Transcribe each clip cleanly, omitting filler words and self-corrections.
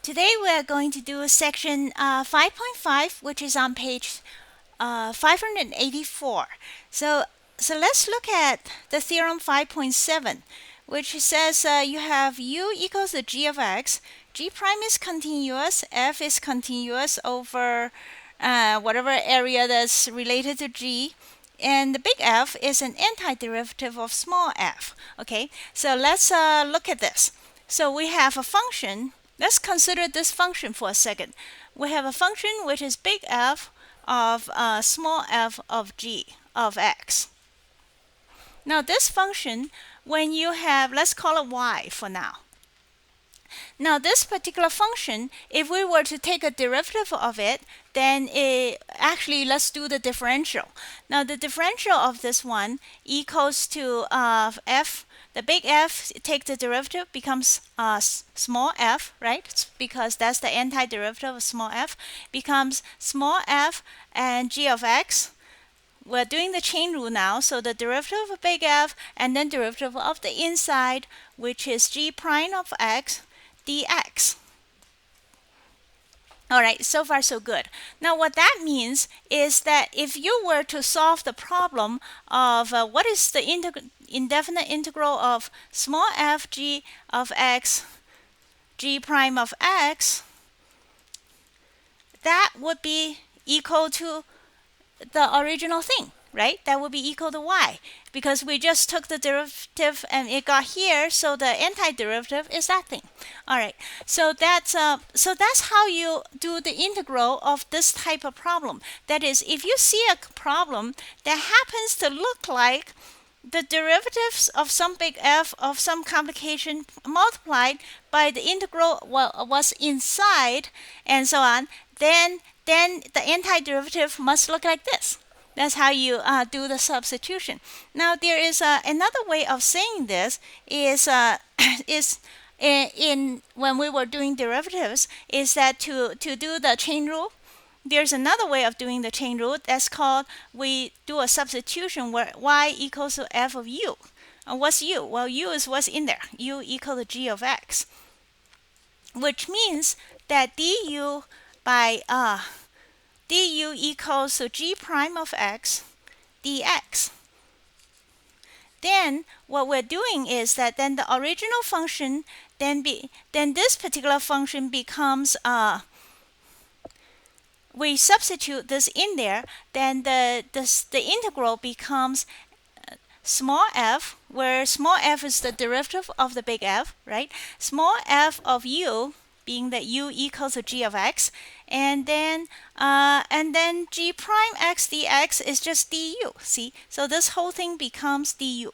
Today we are going to do section 5.5, which is on page 584. So let's look at the theorem 5.7, which says you have u equals the g of x, g prime is continuous, f is continuous over whatever area that's related to g, and the big F is an antiderivative of small f. Okay, so let's look at this. So we have a function. Let's consider this function for a second. We have a function which is big F of small f of g of x. Now this function, when you have, let's call it y for now. Now this particular function, if we were to take a derivative of it, then actually let's do the differential. Now the differential of this one equals to f. The big F, take the derivative, becomes small f, right? Because that's the antiderivative of small f, becomes small f and g of x. We're doing the chain rule now, so the derivative of big F and then derivative of the inside, which is g prime of x dx. All right, so far so good. Now what that means is that if you were to solve the problem of what is the indefinite integral of small f g of x, g prime of x, that would be equal to the original thing, right? That would be equal to y, because we just took the derivative and it got here, so the antiderivative is that thing. All right, so that's how you do the integral of this type of problem. That is, if you see a problem that happens to look like the derivatives of some big F of some complication multiplied by the integral was inside and so on, then the antiderivative must look like this. That's how you do the substitution. Now there is another way of saying this is in when we were doing derivatives, is that to do the chain rule, there's another way of doing the chain rule that's called, we do a substitution where y equals to f of u. What's u? Well, u is what's in there. U equal to g of x, which means that du by du equals to g prime of x dx. Then what we're doing is that then the original function then this particular function becomes we substitute this in there, then the integral becomes small f, where small f is the derivative of the big F, right? Small f of u, being that u equals to g of x, and then g prime x dx is just du. See, so this whole thing becomes du.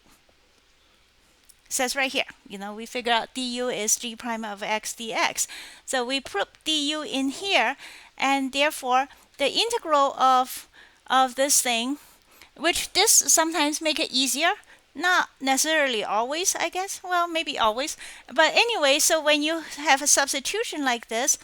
It says right here, we figure out du is g prime of x dx. So we put du in here, and therefore the integral of this thing, which this sometimes make it easier, not necessarily always, I guess. Well, maybe always. But anyway, so when you have a substitution like this,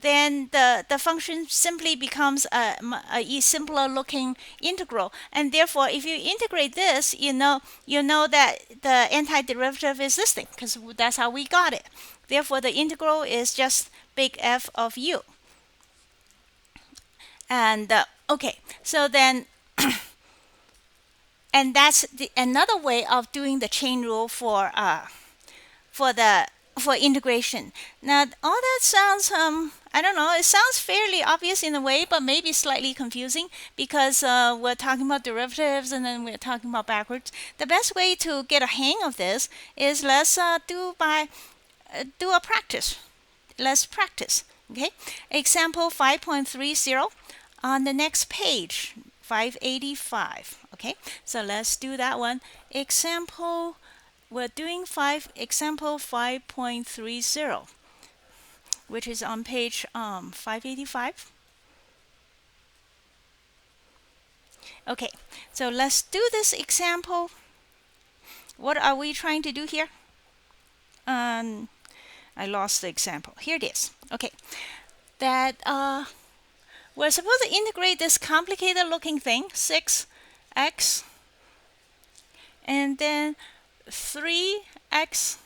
then the function simply becomes a simpler looking integral. And therefore, if you integrate this, you know that the antiderivative is this thing, because that's how we got it. Therefore, the integral is just big F of u. And okay, so then and that's another way of doing the chain rule for integration. Now all that sounds I don't know, it sounds fairly obvious in a way, but maybe slightly confusing, because we're talking about derivatives and then we're talking about backwards. The best way to get a hang of this is let's do a practice. Let's practice. Okay, example 5.30 on the next page, 585. Okay, so let's do that one. We're doing example 5.30, which is on page 585. Okay, so let's do this example. What are we trying to do here? I lost the example. Here it is. Okay, that we're supposed to integrate this complicated looking thing, 6x, and then 3x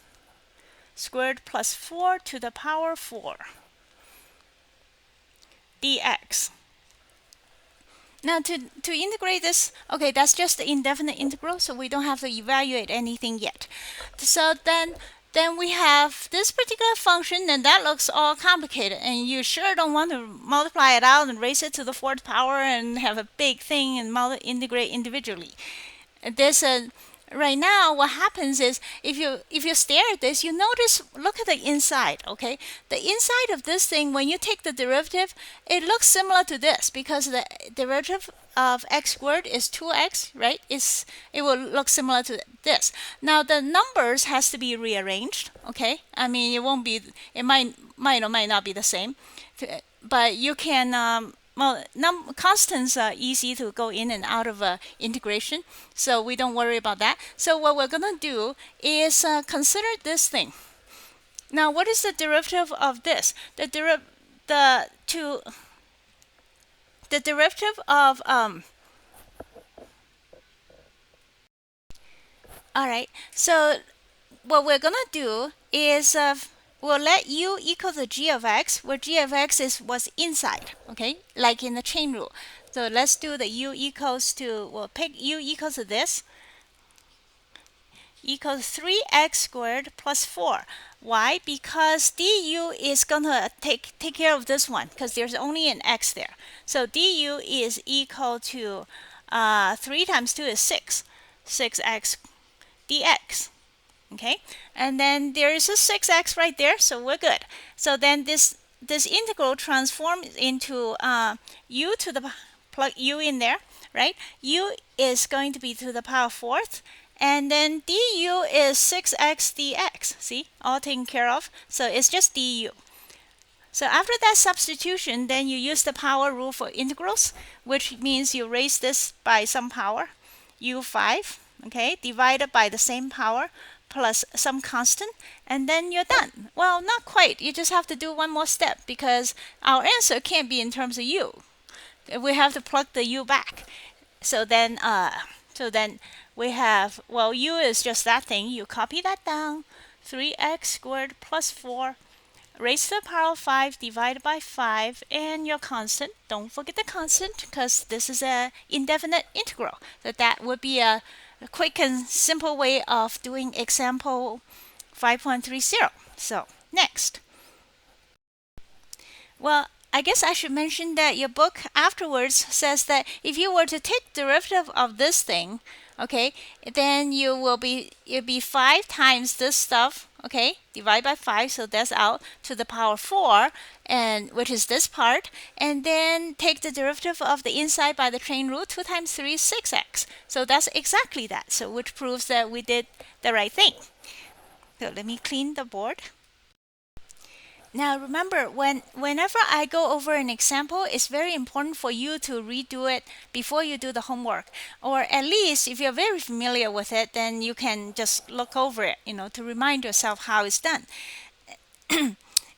squared plus 4 to the power 4. dx. Now to integrate this, okay, that's just the indefinite integral, so we don't have to evaluate anything yet. So then we have this particular function, and that looks all complicated, and you sure don't want to multiply it out and raise it to the fourth power and have a big thing and integrate individually. There's a right now what happens is if you stare at this, you notice, look at the inside. Okay, the inside of this thing, when you take the derivative, it looks similar to this because the derivative of x squared is 2x, right? It will look similar to this. Now the numbers has to be rearranged. Okay, I mean it won't be, it might or might not be the same, but you can well, constants are easy to go in and out of integration, so we don't worry about that. So what we're going to do is consider this thing. Now, what is the derivative of this? The derivative of all right. So what we're going to do is we'll let u equal to g of x, where g of x was inside, okay, like in the chain rule. So let's do the u equals to, we'll pick u equals to this, equals 3x squared plus 4. Why? Because du is going to take care of this one, because there's only an x there. So du is equal to 3 times 2 is 6, 6x dx. Okay, and then there is a 6x right there, so we're good. So then this integral transforms into u to the, plug u in there, right? U is going to be to the power 4th, and then du is 6x dx. See, all taken care of. So it's just du. So after that substitution, then you use the power rule for integrals, which means you raise this by some power, u5, okay, divided by the same power plus some constant, and then you're done. Well, not quite. You just have to do one more step because our answer can't be in terms of u. We have to plug the u back. So then we have, well, u is just that thing. You copy that down. 3x squared plus 4 raised to the power of 5 divided by 5, and your constant. Don't forget the constant because this is an indefinite integral. So that would be a quick and simple way of doing example 5.30. So next, well, I guess I should mention that your book afterwards says that if you were to take derivative of this thing, okay, then it'll be 5 times this stuff, okay, divide by 5, so that's out to the power 4, and which is this part, and then take the derivative of the inside by the chain rule. 2 times 3 is 6x. So that's exactly that, so which proves that we did the right thing. So let me clean the board. Now remember, whenever I go over an example, it's very important for you to redo it before you do the homework. Or at least if you're very familiar with it, then you can just look over it, to remind yourself how it's done.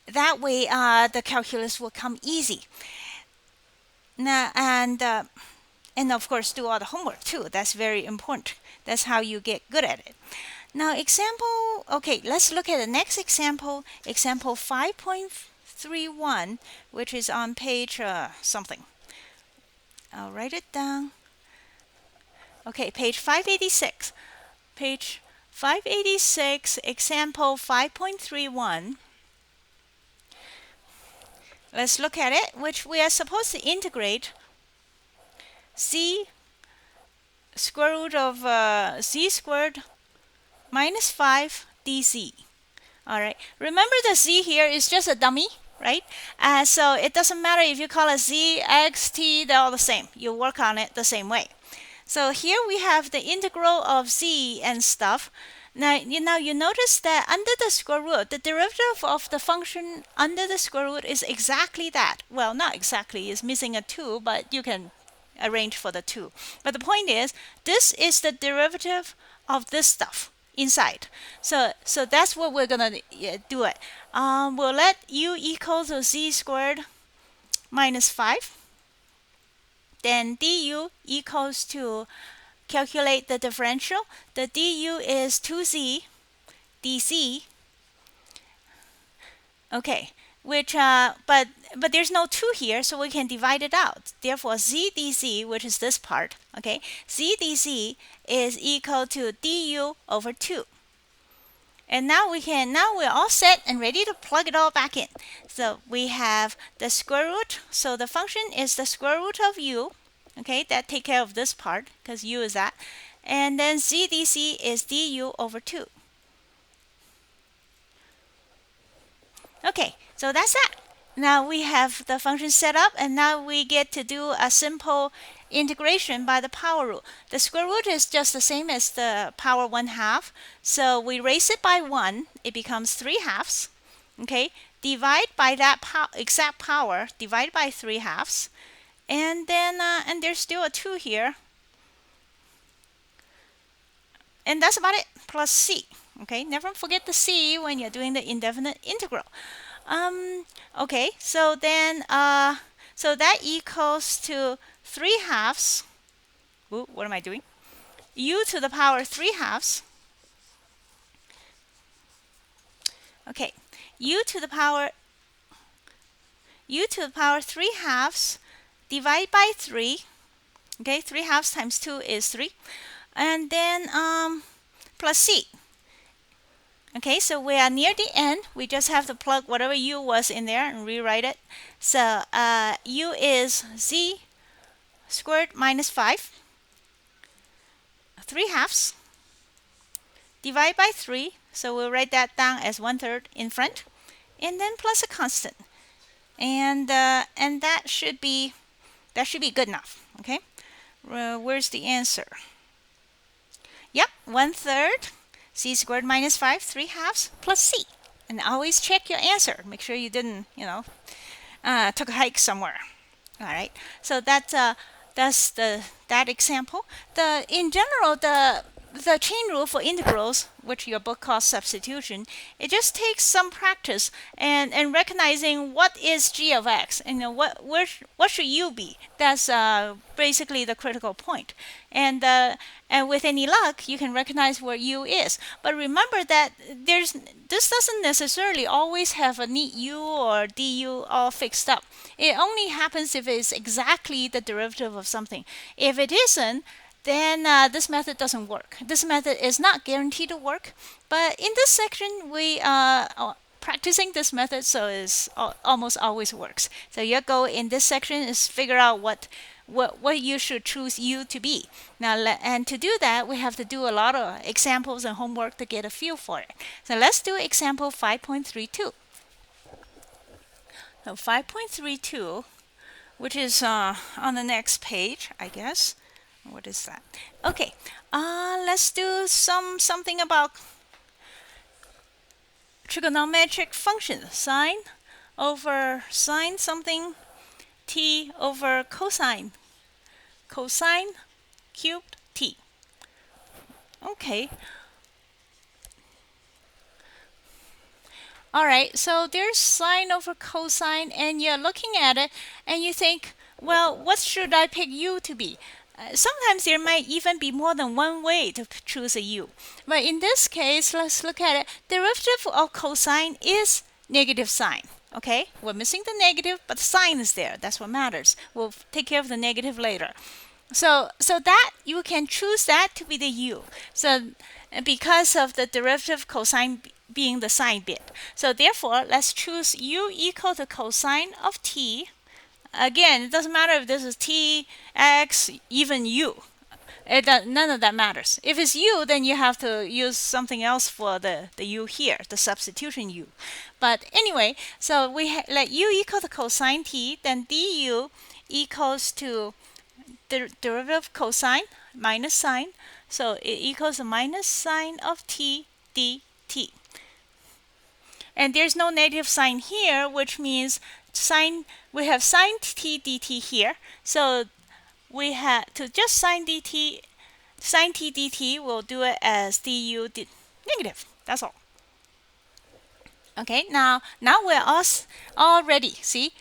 That way the calculus will come easy. Now, and of course do all the homework too. That's very important. That's how you get good at it. Now example, okay, let's look at the next example, example 5.31, which is on page something. I'll write it down. Okay, page 586. Page 586, example 5.31. Let's look at it, which we are supposed to integrate z square root of z squared minus 5 dz. All right. Remember the z here is just a dummy, right? So it doesn't matter if you call it z, x, t, they're all the same. You work on it the same way. So here we have the integral of z and stuff. Now you notice that under the square root, the derivative of the function under the square root is exactly that. Well, not exactly. It's missing a 2, but you can arrange for the 2. But the point is, this is the derivative of this stuff inside. So that's what we're gonna do it. We'll let u equal to z squared minus 5. Then du equals to, calculate the differential. The du is 2z dz. Okay, which but but there's no 2 here, so we can divide it out. Therefore, z dz, which is this part, okay, z dz is equal to du over 2. And now we're all set and ready to plug it all back in. So we have the square root. So the function is the square root of u. Okay, that take care of this part because u is that. And then z dc is du over 2. Okay, so that's that. Now we have the function set up, and now we get to do a simple integration by the power rule. The square root is just the same as the power 1/2. So we raise it by 1, it becomes 3/2. Okay, divide by that exact power, divide by 3/2. And then, and there's still a 2 here. And that's about it, plus c. Okay, never forget the c when you're doing the indefinite integral. Okay, so then, so that equals to 3/2. Ooh, what am I doing? U to the power 3/2. Okay, u to the power 3/2 divide by 3. Okay, 3/2 times 2 is 3. And then plus c. Okay, so we are near the end. We just have to plug whatever u was in there and rewrite it. So u is z squared minus 5, 3/2, divide by 3. So we'll write that down as 1/3 in front, and then plus a constant. And that should be good enough. Okay, where's the answer? Yep, 1/3. C squared minus 5, 3/2 plus C. And always check your answer. Make sure you didn't, took a hike somewhere. All right. So that's that example. In general, the chain rule for integrals, which your book calls substitution, it just takes some practice and recognizing what is g of x and what should u be. That's basically the critical point. And with any luck, you can recognize where u is. But remember that this doesn't necessarily always have a neat u or du all fixed up. It only happens if it's exactly the derivative of something. If it isn't, then this method doesn't work. This method is not guaranteed to work, but in this section we are practicing this method, so it almost always works. So your goal in this section is figure out what you should choose u to be. Now, and to do that, we have to do a lot of examples and homework to get a feel for it. So let's do example 5.32. So 5.32, which is on the next page, I guess. What is that? Okay, let's do something about trigonometric functions. Sine over sine something, t over cosine cubed t. Okay. All right, so there's sine over cosine, and you're looking at it and you think, well, what should I pick u to be? Sometimes there might even be more than one way to choose a u. But in this case, let's look at it. Derivative of cosine is negative sine. Okay, we're missing the negative, but the sign is there. That's what matters. We'll take care of the negative later. So that you can choose that to be the u. So because of the derivative cosine being the sine bit. So therefore, let's choose u equal to cosine of t. Again, it doesn't matter if this is t, x, even u. None of that matters. If it's u, then you have to use something else for the u here, the substitution u. But anyway, so we let u equal to cosine t, then du equals to the derivative of cosine minus sine. So it equals to minus sine of t dt. And there's no negative sign here, which means we have sine t dt here. So we have to just sine t dt, we'll do it as du negative. That's all. Okay, now we're all ready. See,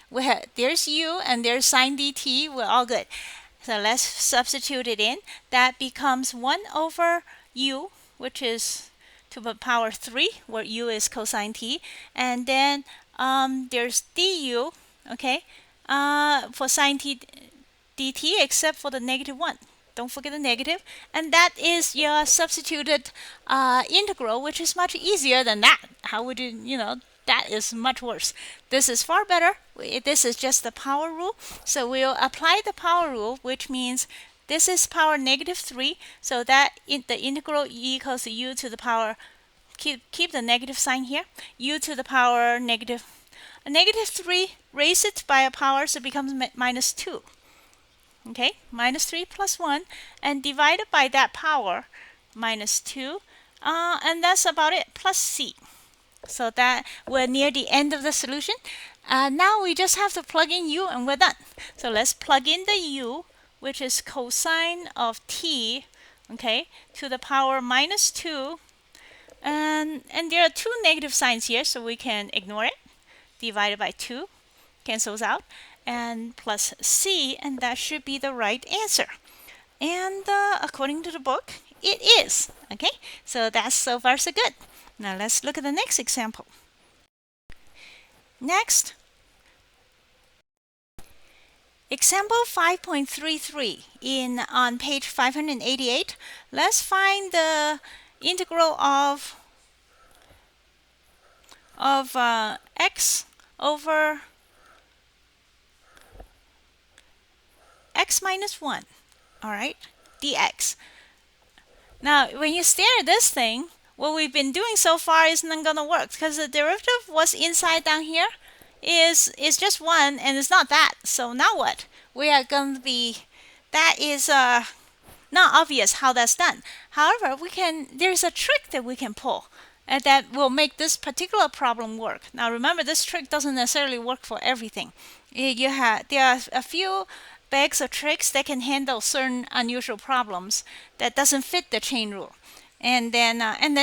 there's u and there's sine dt. We're all good. So let's substitute it in. That becomes 1 over u, which is to the power 3, where u is cosine t. And then there's du. okay, for sine t dt, except for the -1. Don't forget the negative. And that is your substituted integral, which is much easier than that. How would that is much worse. This is far better. This is just the power rule. So we'll apply the power rule, which means this is power -3. So that the integral equals u to the power, keep the negative sign here, u to the power -3, raise it by a power, so it becomes -2. Okay, -3 plus 1, and divided by that power, -2, and that's about it, plus c. So that we're near the end of the solution. Now we just have to plug in u and we're done. So let's plug in the u, which is cosine of t, okay, to the power -2. And there are two negative signs here, so we can ignore it. Divided by 2 cancels out, and plus c, and that should be the right answer. And according to the book, it is. Okay, so that's so far so good. Now let's look at the next example. Next, example 5.33 on page 588. Let's find the integral of x over x minus 1, all right, dx. Now, when you stare at this thing, what we've been doing so far is not going to work, because the derivative what's inside down here is just 1, and it's not that. So now what? We are going to be, that is not obvious how that's done. However, there's a trick that we can pull, and that will make this particular problem work. Now remember, this trick doesn't necessarily work for everything. There are a few bags of tricks that can handle certain unusual problems that doesn't fit the chain rule. And then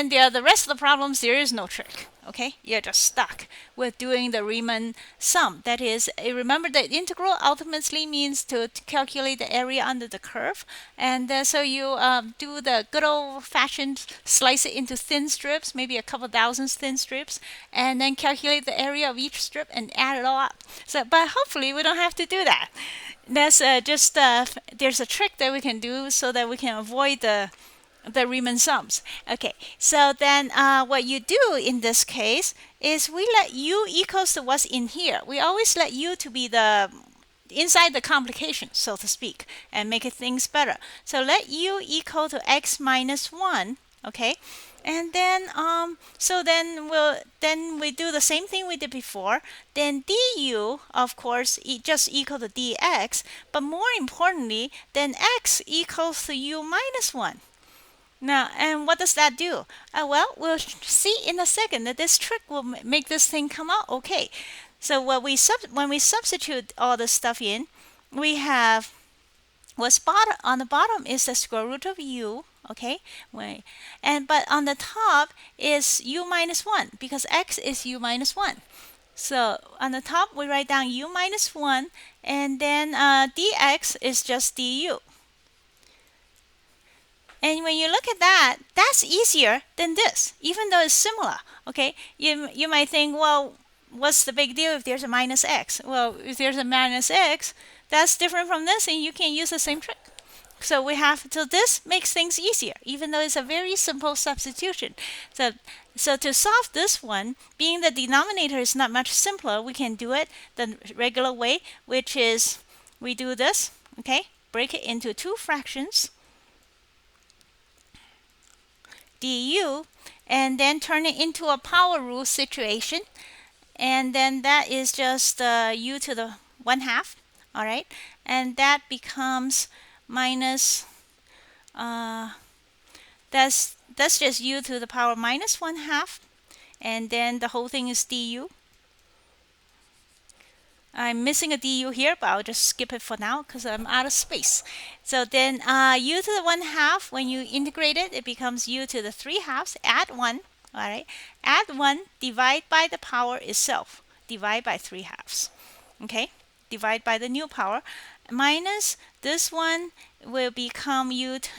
there are the rest of the problems, there is no trick. Okay, you're just stuck with doing the Riemann sum. That is, remember that integral ultimately means to calculate the area under the curve. And so you do the good old-fashioned slice it into thin strips, maybe a couple thousand thin strips, and then calculate the area of each strip and add it all up. But hopefully we don't have to do that. That's there's a trick that we can do so that we can avoid the Riemann sums. Okay, so then what you do in this case is we let u equals to what's in here. We always let u to be the inside the complication, so to speak, and make things better. So let u equal to x minus 1, okay? And then then we do the same thing we did before. Then du, of course, just equal to dx, but more importantly, then x equals to u minus 1. Now, and what does that do? Well, we'll see in a second that this trick will make this thing come out okay. So when we substitute all this stuff in, we have on the bottom is the square root of u, okay? But on the top is u minus 1, because x is u minus 1. So on the top we write down u minus 1, and then dx is just du. And when you look at that, that's easier than this, even though it's similar. Okay, you might think, well, what's the big deal if there's a minus x? Well, if there's a minus x, that's different from this, and you can use the same trick. So this makes things easier, even though it's a very simple substitution. So to solve this one, being the denominator is not much simpler, we can do it the regular way, which is we do this, okay, break it into two fractions, du, and then turn it into a power rule situation, and then that is just u to the 1/2, all right, and that becomes minus that's just u to the power minus 1/2, and then the whole thing is du. I'm missing a du here, but I'll just skip it for now because I'm out of space. So then u to the 1/2, when you integrate it, it becomes u to the 3/2. Add 1, all right? Add 1, divide by the power itself. Divide by 3/2, okay? Divide by the new power. Minus this one will become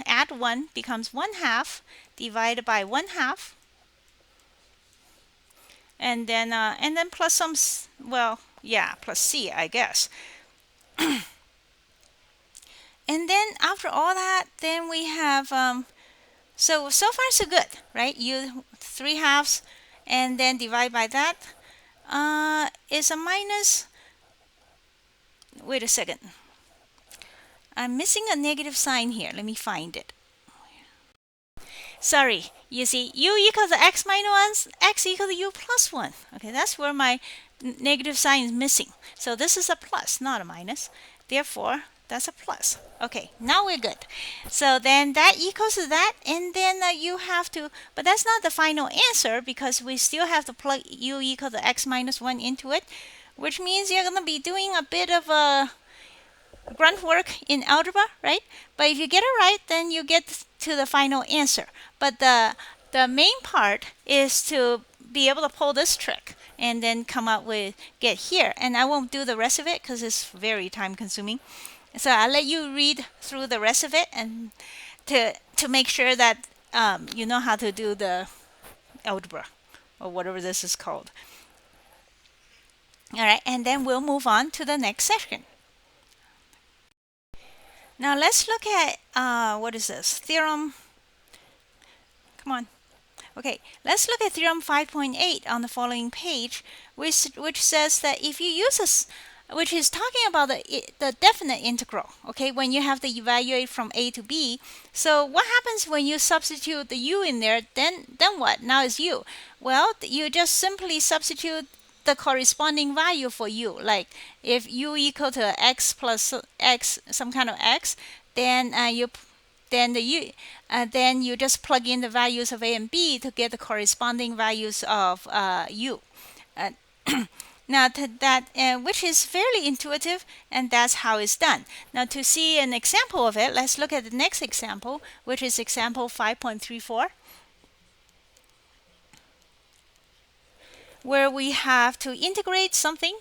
add 1 becomes 1/2 divided by 1/2. and then plus some, well, yeah, plus c, I guess. And then after all that, then we have so far so good, right? You 3/2 and then divide by that is a minus. Wait a second, I'm missing a negative sign here. Let me find it. Sorry, you see, u equals to x minus 1, x equals to u plus 1. Okay, that's where my negative sign is missing. So this is a plus, not a minus. Therefore, that's a plus. Okay, now we're good. So then that equals to that, and then you have to, but that's not the final answer because we still have to plug u equal to x minus 1 into it, which means you're going to be doing a bit of a grunt work in algebra, right? But if you get it right, then you get to the final answer. But the main part is to be able to pull this trick and then come out with get here. And I won't do the rest of it because it's very time consuming. So I'll let you read through the rest of it and to make sure that you know how to do the algebra or whatever this is called. All right, and then we'll move on to the next section. Now let's look at what is this? Theorem. Come on. Okay, let's look at theorem 5.8 on the following page, which says that if you use this, which is talking about the definite integral, okay, when you have to evaluate from a to b. So what happens when you substitute the u in there? Then what? Now it's u. Well, you just simply substitute the corresponding value for u. Like if u equal to x plus x, some kind of x, then then you just plug in the values of a and b to get the corresponding values of u. Now which is fairly intuitive, and that's how it's done. Now to see an example of it, let's look at the next example, which is example 5.34. Where we have to integrate something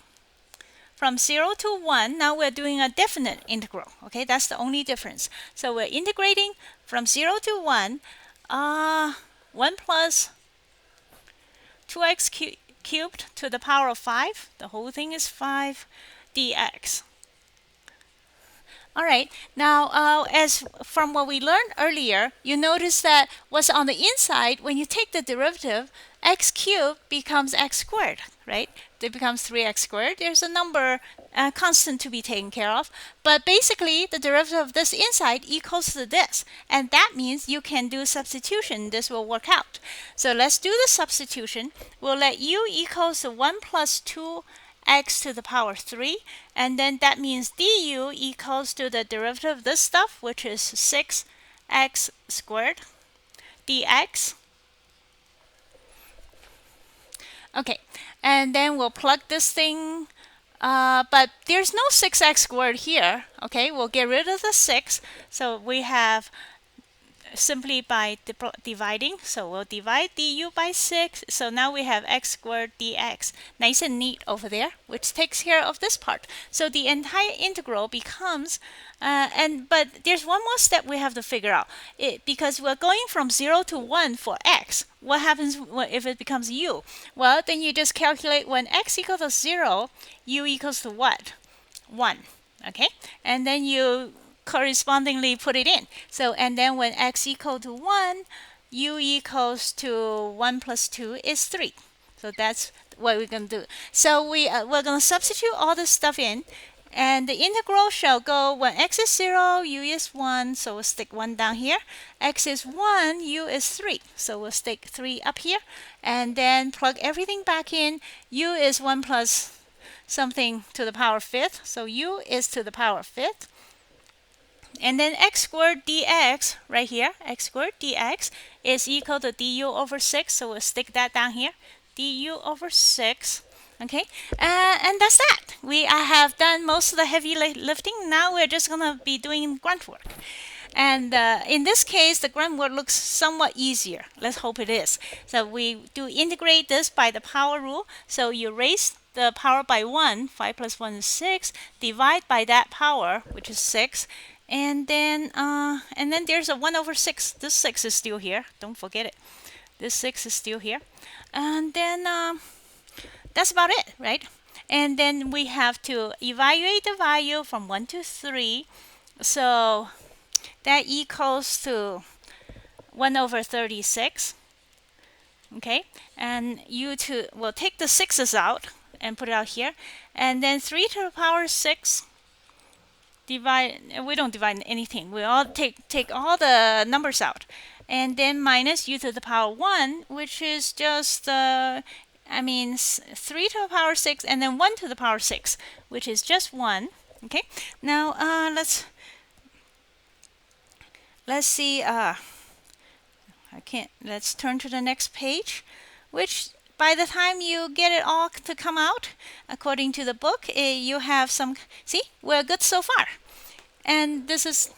from 0 to 1. Now we're doing a definite integral. Okay, that's the only difference. So we're integrating from 0 to 1, 1 plus 2x cubed to the power of 5. The whole thing is 5 dx. All right, now as from what we learned earlier, you notice that what's on the inside, when you take the derivative, x cubed becomes x squared, right? It becomes 3x squared. There's a number constant to be taken care of. But basically, the derivative of this inside equals to this. And that means you can do substitution. This will work out. So let's do the substitution. We'll let u equals to 1 plus 2x to the power 3. And then that means du equals to the derivative of this stuff, which is 6x squared dx. Okay, and then we'll plug this thing, but there's no 6x squared here. Okay, we'll get rid of the 6. So we have simply by dividing. So we'll divide du by 6. So now we have x squared dx. Nice and neat over there, which takes care of this part. So the entire integral becomes, but there's one more step we have to figure out. Because we're going from 0 to 1 for x. What happens if it becomes u? Well, then you just calculate when x equals to 0, u equals to what? 1. Okay? And then you correspondingly put it in. So, and then when x equal to 1, u equals to 1 plus 2 is 3. So that's what we're going to do. So we're going to substitute all this stuff in. And the integral shall go when x is 0, u is 1, so we'll stick 1 down here. X is 1, u is 3, so we'll stick 3 up here. And then plug everything back in. U is 1 plus something to the power 5th, so u is to the power 5th. And then x squared dx, right here, x squared dx is equal to du over 6, so we'll stick that down here. Du over 6. Okay, and that's that. I have done most of the heavy lifting. Now we're just going to be doing grunt work. And in this case, the grunt work looks somewhat easier. Let's hope it is. So we do integrate this by the power rule. So you raise the power by 1. 5 plus 1 is 6. Divide by that power, which is 6. And then there's a 1 over 6. This 6 is still here. Don't forget it. This 6 is still here. And then that's about it, right? And then we have to evaluate the value from 1 to 3. So that equals to 1 over 36. Okay, and we'll take the 6's out and put it out here. And then 3 to the power 6 divide, we don't divide anything. We all take all the numbers out. And then minus u to the power 1, which is just 3 to the power 6, and then 1 to the power 6, which is just 1. Okay, now let's see. Let's turn to the next page, which by the time you get it all to come out, according to the book, you have some, see, we're good so far. And this is,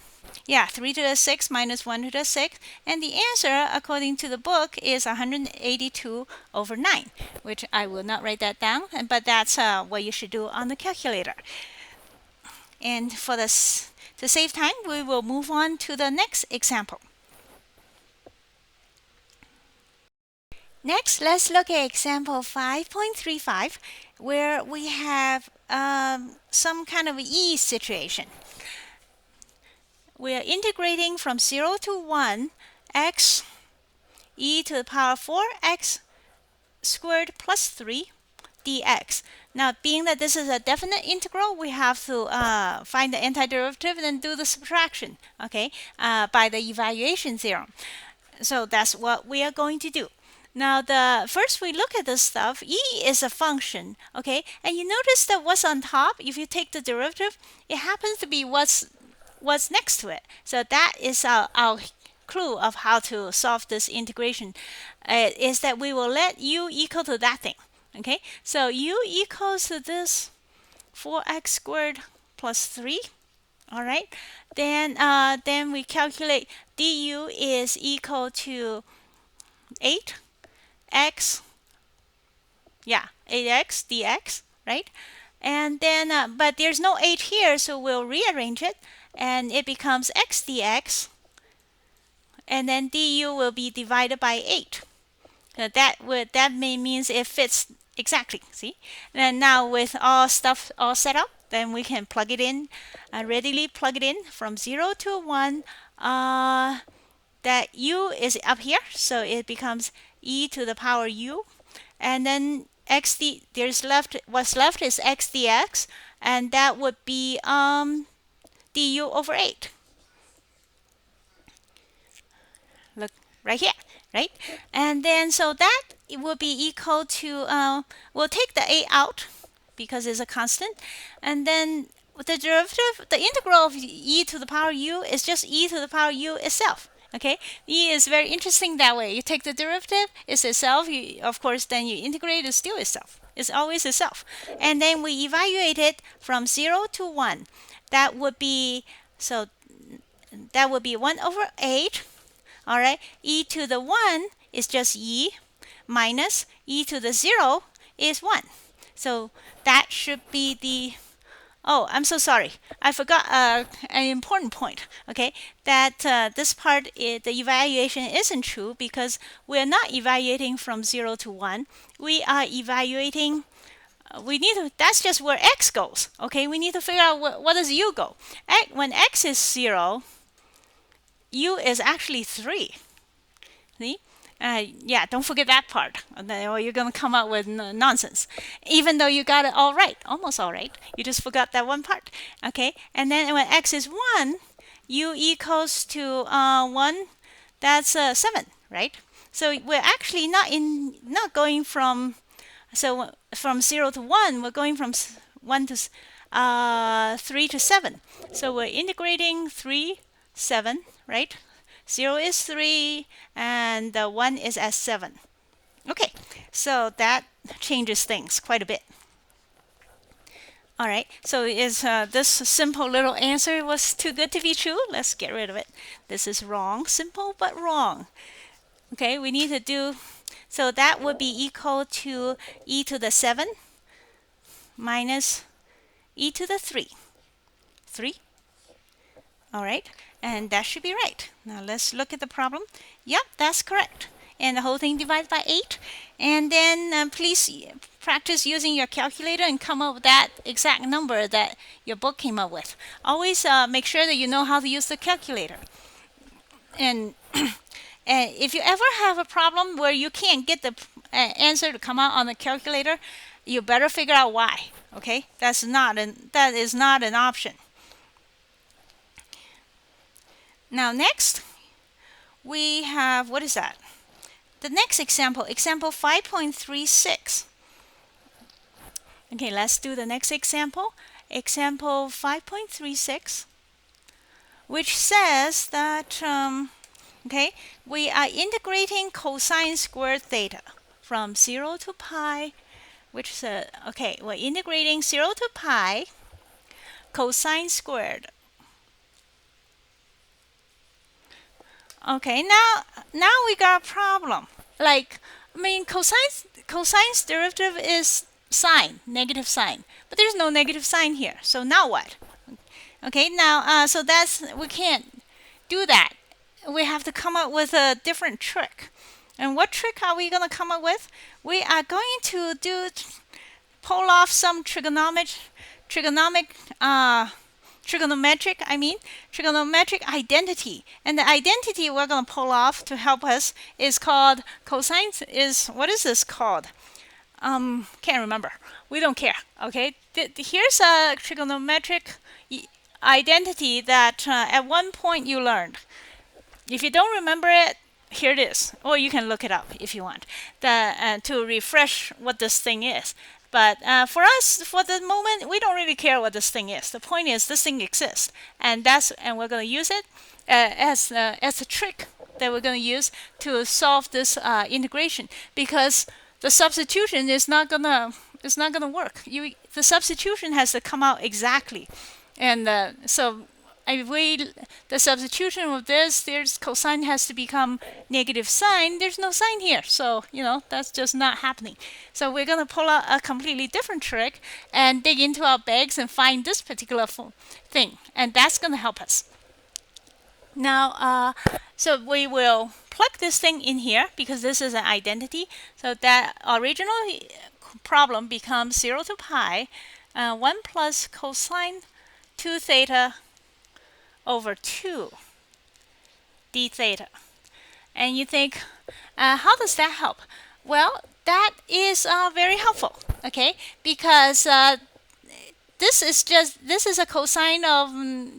3 to the 6 minus 1 to the 6. And the answer, according to the book, is 182 over 9, which I will not write that down, but that's what you should do on the calculator. And for this, to save time, we will move on to the next example. Next, let's look at example 5.35, where we have some kind of e situation. We are integrating from 0 to 1 x e to the power 4x squared plus 3 dx. Now, being that this is a definite integral, we have to find the antiderivative and then do the subtraction, okay, by the evaluation theorem. So that's what we are going to do. Now, first we look at this stuff. E is a function, okay? And you notice that what's on top, if you take the derivative, it happens to be what's next to it. So that is our clue of how to solve this integration, is that we will let u equal to that thing, okay? So u equals to this 4x squared plus 3, all right? Then we calculate du is equal to 8x 8x dx, right? And then but there's no 8 here, so we'll rearrange it and it becomes x dx, and then du will be divided by 8. That means it fits exactly, see? And now with all stuff all set up, then we can plug it in, readily plug it in from 0 to 1. That u is up here, so it becomes e to the power u, and then what's left is x dx, and that would be du over 8. Look right here, right? And then so that it will be equal to, we'll take the 8 out because it's a constant, and then the derivative, the integral of e to the power u is just e to the power u itself. Okay, e is very interesting that way. You take the derivative, it's itself. Of course, then you integrate, it's still itself. It's always itself. And then we evaluate it from 0 to 1. That would be 1 over 8. All right, e to the 1 is just e, minus e to the 0 is 1. So that should be the, oh, I'm so sorry. I forgot an important point, okay? That this part, the evaluation isn't true because we're not evaluating from 0 to 1. We are evaluating, that's just where x goes, okay? We need to figure out what does u go. When x is 0, u is actually 3. See? Don't forget that part, or you're going to come out with nonsense. Even though you got it all right, almost all right, you just forgot that one part. Okay, and then when x is 1, u equals to 1. That's 7, right? So we're actually not going from 0 to 1. We're going from 1 to 3 to 7. So we're integrating 3, 7, right? 0 is 3, and 1 is at 7. Okay, so that changes things quite a bit. All right, so is this simple little answer was too good to be true? Let's get rid of it. This is wrong, simple but wrong. Okay, we need to do, so that would be equal to e to the 7 minus e to the 3. 3. All right, and that should be right. Now let's look at the problem. Yep, that's correct. And the whole thing divided by 8. And then please practice using your calculator and come up with that exact number that your book came up with. Always make sure that you know how to use the calculator. And and if you ever have a problem where you can't get the answer to come out on the calculator, you better figure out why. Okay, that is not an option. Now next, we have, what is that? The next example 5.36. Okay, let's do the next example. Example 5.36, which says that okay, we are integrating cosine squared theta from 0 to pi, which is okay, we're integrating 0 to pi cosine squared. Okay, now we got a problem. Like, I mean, cosine's derivative is sine, negative sign, but there's no negative sign here. So now what? Okay, now so we can't do that. We have to come up with a different trick. And what trick are we going to come up with? We are going to pull off some trigonometric identity. And the identity we're going to pull off to help us is called cosine. What is this called? Can't remember. We don't care. Okay, here's a trigonometric identity that at one point you learned. If you don't remember it, here it is, or you can look it up if you want to refresh what this thing is. But for us, for the moment, we don't really care what this thing is. The point is this thing exists, and we're going to use it as a trick that we're going to use to solve this integration, because the substitution is not gonna work. The substitution has to come out exactly, and so the substitution of this, there's cosine has to become negative sine. There's no sine here, so that's just not happening. So we're going to pull out a completely different trick and dig into our bags and find this particular thing, and that's going to help us. Now, so we will plug this thing in here because this is an identity. So that original problem becomes 0 to pi 1 plus cosine 2 theta over 2 d theta. And you think, how does that help? Well, that is very helpful, okay? Because this is a cosine of,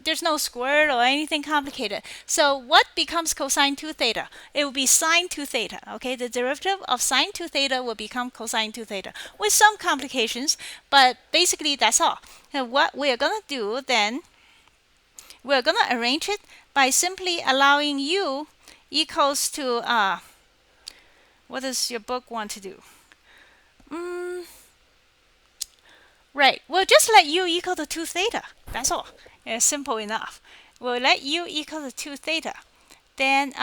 there's no squared or anything complicated. So what becomes cosine 2 theta? It will be sine 2 theta, okay? The derivative of sine 2 theta will become cosine 2 theta with some complications, but basically that's all. And what we're going to do then, we're going to arrange it by simply allowing u equals to, what does your book want to do? Right, we'll just let u equal to 2 theta. That's all. It's simple enough. We'll let u equal to 2 theta. Then,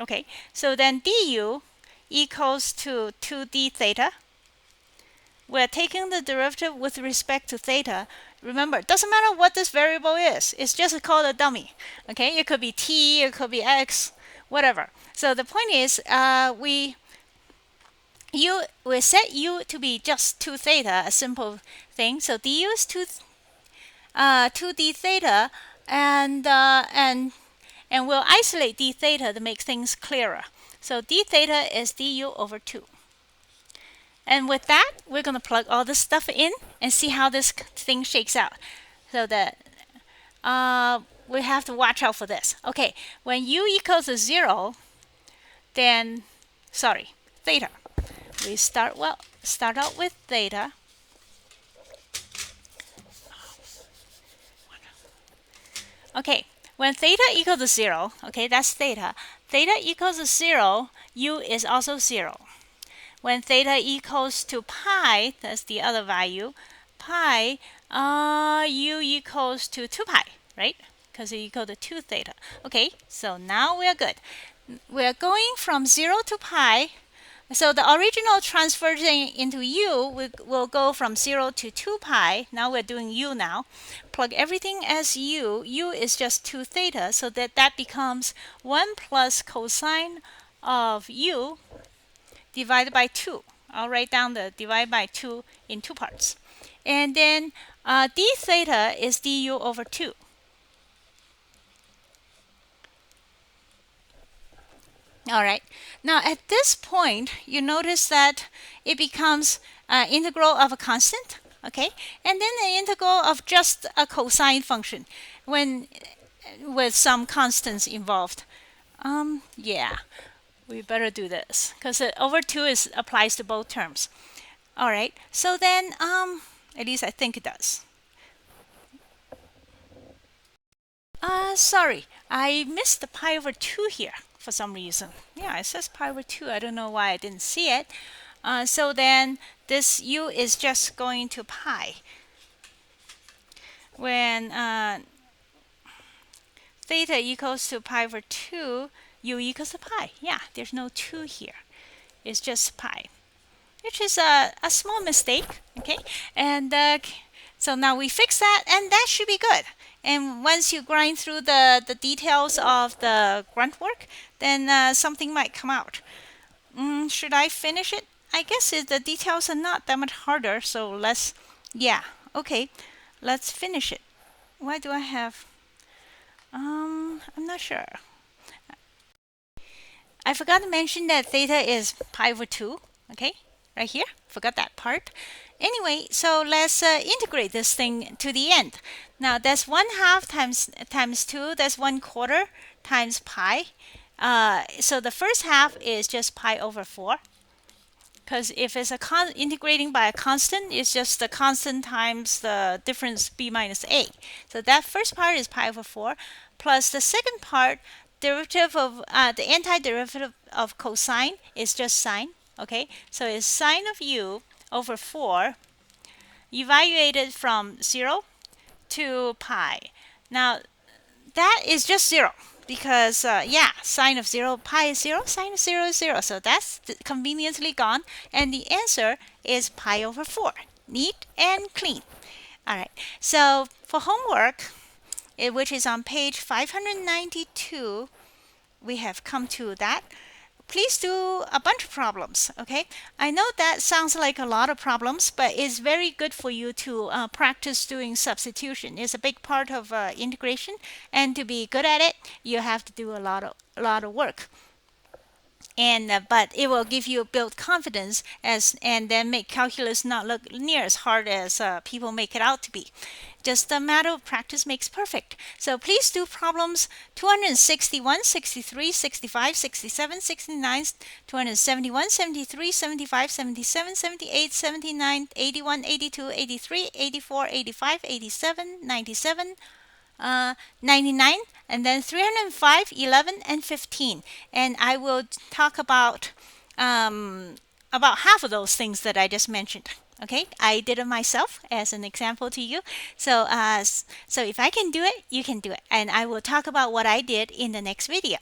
okay, so then du equals to 2d theta. We're taking the derivative with respect to theta. Remember, it doesn't matter what this variable is. It's just called a dummy. Okay, it could be t, it could be x, whatever. So the point is, we set u to be just 2 theta, a simple thing. So du is 2d theta, and we'll isolate d theta to make things clearer. So d theta is du over 2. And with that, we're going to plug all this stuff in and see how this thing shakes out. So that we have to watch out for this. Okay, when u equals to 0, then, theta. We start out with theta. Okay, when theta equals to 0, okay, that's theta. Theta equals to 0, u is also 0. When theta equals to pi, that's the other value, pi, u equals to 2 pi, right? Because it equals to 2 theta. Okay, so now we're good. We're going from 0 to pi. So the original transferred into u will go from 0 to 2 pi. Now we're doing u now. Plug everything as u. U is just 2 theta, so that becomes 1 plus cosine of u divided by 2. I'll write down the divide by 2 in 2 parts. And then d theta is du over 2. All right. Now at this point, you notice that it becomes integral of a constant, okay, and then an integral of just a cosine function when with some constants involved. Yeah, we better do this because over 2 applies to both terms. All right. So then, at least I think it does. Sorry, I missed the pi over 2 here for some reason. Yeah, it says pi over 2. I don't know why I didn't see it. So then this u is just going to pi. When theta equals to pi over 2, u equals to pi. Yeah, there's no 2 here. It's just pi, which is a small mistake, okay? And so now we fix that, and that should be good. And once you grind through the details of the grunt work, then something might come out. Should I finish it? I guess the details are not that much harder, so yeah, okay, let's finish it. Why do I have, I'm not sure. I forgot to mention that theta is pi over 2, okay, right here, forgot that part. Anyway, so let's integrate this thing to the end. Now that's 1/2 times 2, that's 1/4 times pi. So the first half is just pi over 4. Because if it's integrating by a constant, it's just the constant times the difference b minus a. So that first part is pi over 4, plus the second part, derivative of the antiderivative of cosine is just sine. Okay, so it's sine of u over 4 evaluated from 0 to pi. Now that is just 0 because yeah, sine of 0, pi is 0, sine of 0 is 0, so that's conveniently gone, and the answer is pi over 4. Neat and clean. All right, so for homework, which is on page 592, we have come to that. Please do a bunch of problems, okay? I know that sounds like a lot of problems, but it's very good for you to practice doing substitution. It's a big part of integration, and to be good at it, you have to do a lot of work. And but it will give you build confidence and then make calculus not look near as hard as people make it out to be. Just a matter of practice makes perfect. So please do problems 261, 63, 65, 67, 69, 271, 73, 75, 77, 78, 79, 81, 82, 83, 84, 85, 87, 97, 99, and then 305, 11, and 15. And I will talk about half of those things that I just mentioned. Okay, I did it myself as an example to you. So, so if I can do it, you can do it. And I will talk about what I did in the next video.